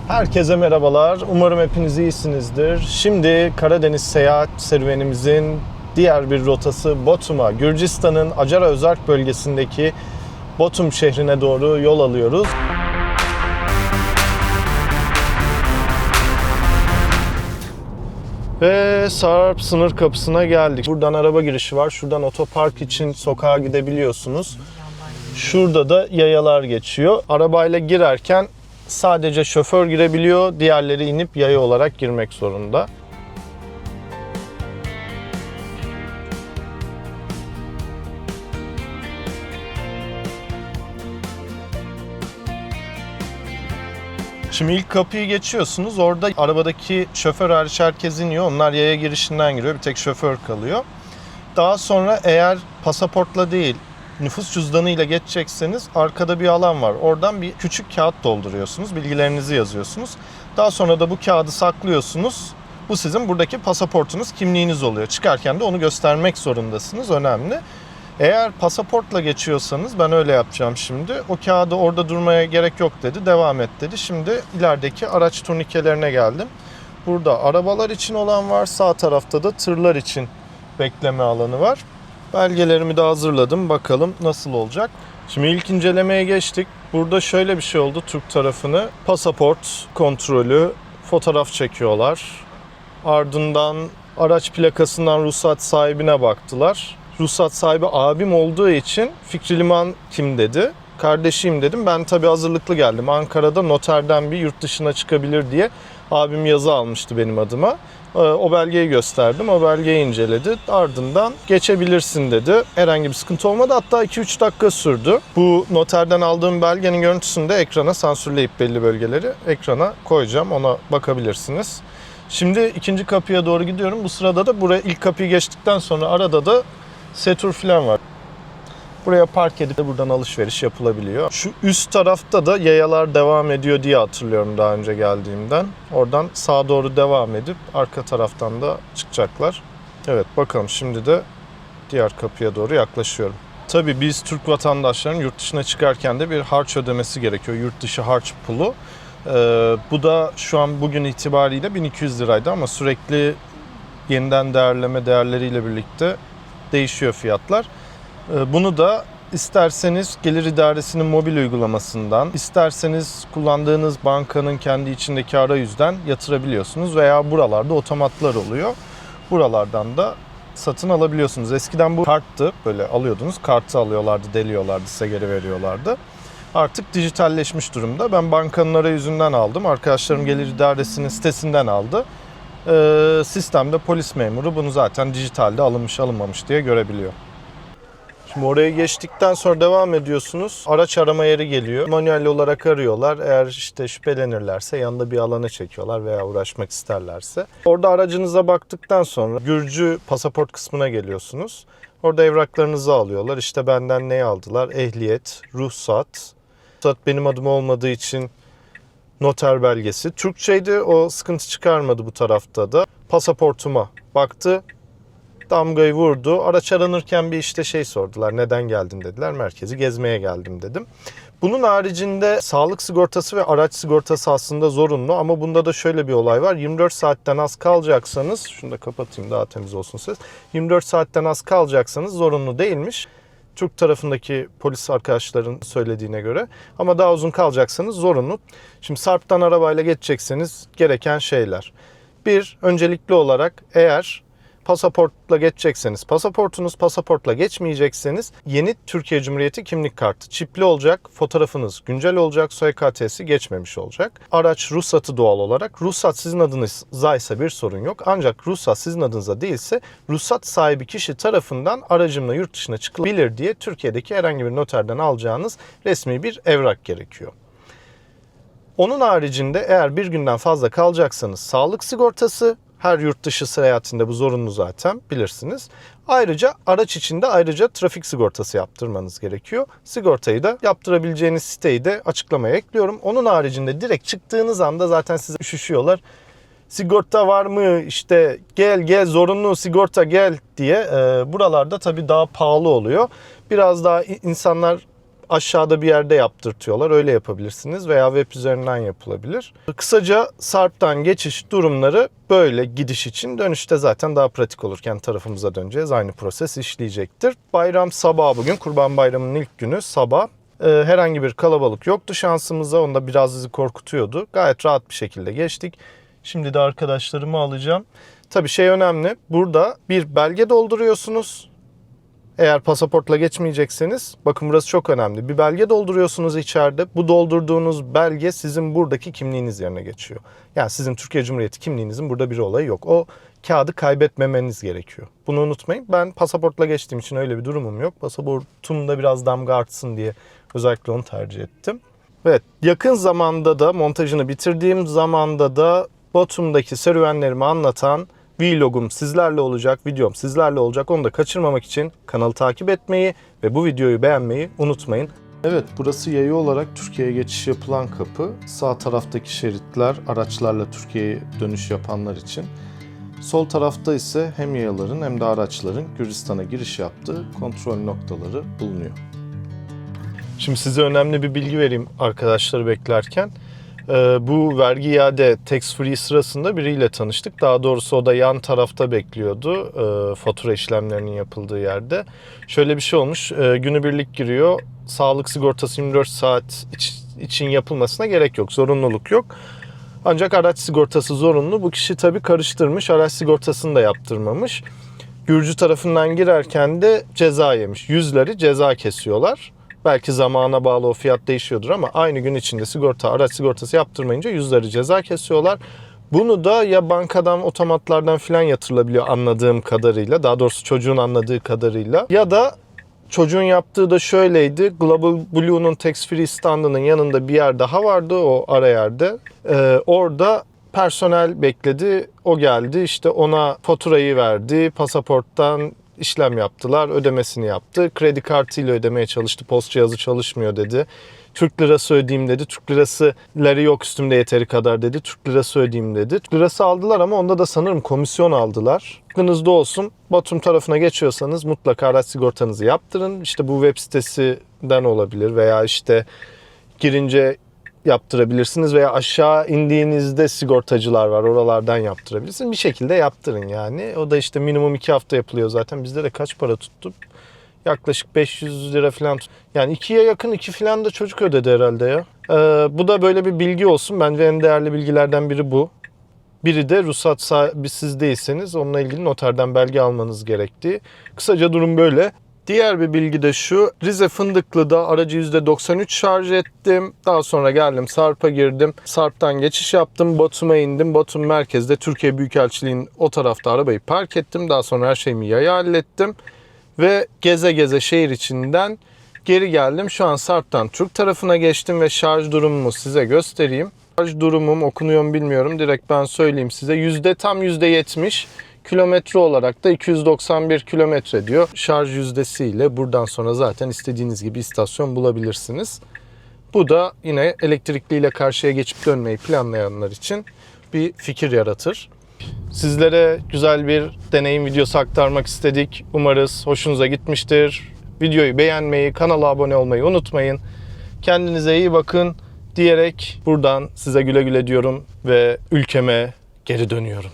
Herkese merhabalar. Umarım hepiniz iyisinizdir. Şimdi Karadeniz seyahat serüvenimizin diğer bir rotası Batum'a, Gürcistan'ın Acara Özark bölgesindeki Batum şehrine doğru yol alıyoruz. Ve Sarp sınır kapısına geldik. Buradan araba girişi var. Şuradan otopark için sokağa gidebiliyorsunuz. Şurada da yayalar geçiyor. Arabayla girerken sadece şoför girebiliyor. Diğerleri inip yaya olarak girmek zorunda. Şimdi ilk kapıyı geçiyorsunuz. Orada arabadaki şoför hariç herkes iniyor. Onlar yaya girişinden giriyor. Bir tek şoför kalıyor. Daha sonra eğer pasaportla değil, nüfus cüzdanıyla geçecekseniz arkada bir alan var. Oradan bir küçük kağıt dolduruyorsunuz. Bilgilerinizi yazıyorsunuz. Daha sonra da bu kağıdı saklıyorsunuz. Bu sizin buradaki pasaportunuz, kimliğiniz oluyor. Çıkarken de onu göstermek zorundasınız. Önemli. Eğer pasaportla geçiyorsanız, ben öyle yapacağım şimdi. O kağıdı orada durmaya gerek yok dedi. Devam et dedi. Şimdi ilerideki araç turnikelerine geldim. Burada arabalar için olan var. Sağ tarafta da tırlar için bekleme alanı var. Belgelerimi de hazırladım. Bakalım nasıl olacak. Şimdi ilk incelemeye geçtik. Burada şöyle bir şey oldu Türk tarafını. Pasaport kontrolü, fotoğraf çekiyorlar. Ardından araç plakasından ruhsat sahibine baktılar. Ruhsat sahibi abim olduğu için Fikri Liman kim dedi. Kardeşiyim dedim. Ben tabii hazırlıklı geldim. Ankara'da noterden bir yurt dışına çıkabilir diye abim yazı almıştı benim adıma. O belgeyi gösterdim. O belgeyi inceledi. Ardından geçebilirsin dedi. Herhangi bir sıkıntı olmadı. Hatta 2-3 dakika sürdü. Bu noterden aldığım belgenin görüntüsünü de ekrana sansürleyip belli bölgeleri ekrana koyacağım. Ona bakabilirsiniz. Şimdi ikinci kapıya doğru gidiyorum. Bu sırada da buraya ilk kapıyı geçtikten sonra arada da setur falan var. Buraya park edip de buradan alışveriş yapılabiliyor. Şu üst tarafta da yayalar devam ediyor diye hatırlıyorum daha önce geldiğimden. Oradan sağa doğru devam edip arka taraftan da çıkacaklar. Evet, bakalım şimdi de diğer kapıya doğru yaklaşıyorum. Tabii biz Türk vatandaşlarının yurt dışına çıkarken de bir harç ödemesi gerekiyor. Yurt dışı harç pulu. Bu da şu an bugün itibariyle 1200 liraydı ama sürekli yeniden değerleme değerleriyle birlikte değişiyor fiyatlar. Bunu da isterseniz Gelir İdaresi'nin mobil uygulamasından, isterseniz kullandığınız bankanın kendi içindeki arayüzden yatırabiliyorsunuz veya buralarda otomatlar oluyor. Buralardan da satın alabiliyorsunuz. Eskiden bu karttı, böyle alıyordunuz, kartı alıyorlardı, deliyorlardı, size geri veriyorlardı. Artık dijitalleşmiş durumda. Ben bankanın arayüzünden aldım. Arkadaşlarım Gelir İdaresi'nin sitesinden aldı. Sistemde polis memuru bunu zaten dijitalde alınmış alınmamış diye görebiliyor. Şimdi oraya geçtikten sonra devam ediyorsunuz. Araç arama yeri geliyor. Manuel olarak arıyorlar. Eğer işte şüphelenirlerse yanında bir alana çekiyorlar veya uğraşmak isterlerse. Orada aracınıza baktıktan sonra Gürcü pasaport kısmına geliyorsunuz. Orada evraklarınızı alıyorlar. İşte benden neyi aldılar? Ehliyet, ruhsat. Ruhsat benim adım olmadığı için noter belgesi. Türkçeydi, o sıkıntı çıkarmadı bu tarafta da. Pasaportuma baktı. Damgayı vurdu. Araç aranırken bir işte şey sordular. Neden geldin dediler. Merkezi gezmeye geldim dedim. Bunun haricinde sağlık sigortası ve araç sigortası aslında zorunlu. Ama bunda da şöyle bir olay var. 24 saatten az kalacaksanız, şunu da kapatayım daha temiz olsun ses. 24 saatten az kalacaksanız zorunlu değilmiş. Türk tarafındaki polis arkadaşların söylediğine göre. Ama daha uzun kalacaksanız zorunlu. Şimdi Sarp'tan arabayla geçecekseniz gereken şeyler. Bir, öncelikli olarak eğer pasaportla geçecekseniz, pasaportunuz pasaportla geçmeyecekseniz yeni Türkiye Cumhuriyeti kimlik kartı çipli olacak, fotoğrafınız güncel olacak, SOYKT'si geçmemiş olacak. Araç ruhsatı doğal olarak. Ruhsat sizin adınızdaysa bir sorun yok. Ancak ruhsat sizin adınıza değilse ruhsat sahibi kişi tarafından aracımla yurt dışına çıkılabilir diye Türkiye'deki herhangi bir noterden alacağınız resmi bir evrak gerekiyor. Onun haricinde eğer bir günden fazla kalacaksanız sağlık sigortası, her yurt dışı seyahatinde bu zorunlu zaten bilirsiniz. Ayrıca araç içinde ayrıca trafik sigortası yaptırmanız gerekiyor. Sigortayı da yaptırabileceğiniz siteyi de açıklamaya ekliyorum. Onun haricinde direkt çıktığınız anda zaten size üşüşüyorlar. Sigorta var mı? İşte gel zorunlu sigorta gel diye. Buralarda tabii daha pahalı oluyor. Biraz daha insanlar aşağıda bir yerde yaptırtıyorlar. Öyle yapabilirsiniz veya web üzerinden yapılabilir. Kısaca Sarp'tan geçiş durumları böyle gidiş için. Dönüşte zaten daha pratik olur. Kendi tarafımıza döneceğiz. Aynı proses işleyecektir. Bayram sabahı bugün. Kurban Bayramı'nın ilk günü sabah. Herhangi bir kalabalık yoktu şansımıza. Onda biraz bizi korkutuyordu. Gayet rahat bir şekilde geçtik. Şimdi de arkadaşlarımı alacağım. Tabii şey önemli. Burada bir belge dolduruyorsunuz. Eğer pasaportla geçmeyecekseniz, bakın burası çok önemli. Bir belge dolduruyorsunuz içeride. Bu doldurduğunuz belge sizin buradaki kimliğiniz yerine geçiyor. Yani sizin Türkiye Cumhuriyeti kimliğinizin burada bir olayı yok. O kağıdı kaybetmemeniz gerekiyor. Bunu unutmayın. Ben pasaportla geçtiğim için öyle bir durumum yok. Pasaportumda biraz damga artsın diye özellikle onu tercih ettim. Evet, yakın zamanda da montajını bitirdiğim zamanda da Batum'daki serüvenlerimi anlatan vlogum sizlerle olacak, videom sizlerle olacak. Onu da kaçırmamak için kanalı takip etmeyi ve bu videoyu beğenmeyi unutmayın. Evet, burası yayı olarak Türkiye'ye geçiş yapılan kapı. Sağ taraftaki şeritler araçlarla Türkiye'ye dönüş yapanlar için. Sol tarafta ise hem yayaların hem de araçların Gürcistan'a giriş yaptığı kontrol noktaları bulunuyor. Şimdi size önemli bir bilgi vereyim arkadaşları beklerken. Bu vergi iade tax free sırasında biriyle tanıştık. Daha doğrusu o da yan tarafta bekliyordu fatura işlemlerinin yapıldığı yerde. Şöyle bir şey olmuş. Günübirlik giriyor. Sağlık sigortası 24 saat için yapılmasına gerek yok. Zorunluluk yok. Ancak araç sigortası zorunlu. Bu kişi tabii karıştırmış. Araç sigortasını da yaptırmamış. Gürcü tarafından girerken de ceza yemiş. Yüzleri ceza kesiyorlar. Belki zamana bağlı o fiyat değişiyordur ama aynı gün içinde araç sigortası yaptırmayınca yüzleri ceza kesiyorlar. Bunu da ya bankadan, otomatlardan filan yatırılabiliyor anladığım kadarıyla. Daha doğrusu çocuğun anladığı kadarıyla. Ya da çocuğun yaptığı da şöyleydi. Global Blue'nun tax free standının yanında bir yer daha vardı o ara yerde. Orada personel bekledi. O geldi işte ona faturayı verdi. Pasaporttan işlem yaptılar, ödemesini yaptı. Kredi kartıyla ödemeye çalıştı. Post cihazı çalışmıyor dedi. Türk lirası ödeyeyim dedi. Türk lirası yok üstümde yeteri kadar dedi. Türk lirası ödeyeyim dedi. Türk lirası aldılar ama onda da sanırım komisyon aldılar. Aklınızda olsun. Batum tarafına geçiyorsanız mutlaka araç sigortanızı yaptırın. İşte bu web sitesinden olabilir veya işte girince yaptırabilirsiniz veya aşağı indiğinizde sigortacılar var. Oralardan yaptırabilirsiniz. Bir şekilde yaptırın yani. O da işte minimum 2 hafta yapılıyor zaten. Bizde de kaç para tuttu? Yaklaşık 500 lira falan. Yani 2'ye yakın 2 falan da çocuk ödedi herhalde ya. Bu da böyle bir bilgi olsun. Bence en değerli bilgilerden biri bu. Biri de ruhsat sahibi siz değilseniz onunla ilgili noterden belge almanız gerektiği. Kısaca durum böyle. Diğer bir bilgi de şu. Rize Fındıklı'da aracı %93 şarj ettim. Daha sonra geldim Sarp'a girdim. Sarp'tan geçiş yaptım. Batum'a indim. Batum merkezde Türkiye Büyükelçiliği'nin o tarafta arabayı park ettim. Daha sonra her şeyimi yaya hallettim. Ve geze geze şehir içinden geri geldim. Şu an Sarp'tan Türk tarafına geçtim ve şarj durumumu size göstereyim. Şarj durumum okunuyor mu bilmiyorum. Direkt ben söyleyeyim size. Tam %70. Kilometre olarak da 291 kilometre diyor. Şarj yüzdesiyle buradan sonra zaten istediğiniz gibi istasyon bulabilirsiniz. Bu da yine elektrikliyle karşıya geçip dönmeyi planlayanlar için bir fikir yaratır. Sizlere güzel bir deneyim videosu aktarmak istedik. Umarız hoşunuza gitmiştir. Videoyu beğenmeyi, kanala abone olmayı unutmayın. Kendinize iyi bakın diyerek buradan size güle güle diyorum ve ülkeme geri dönüyorum.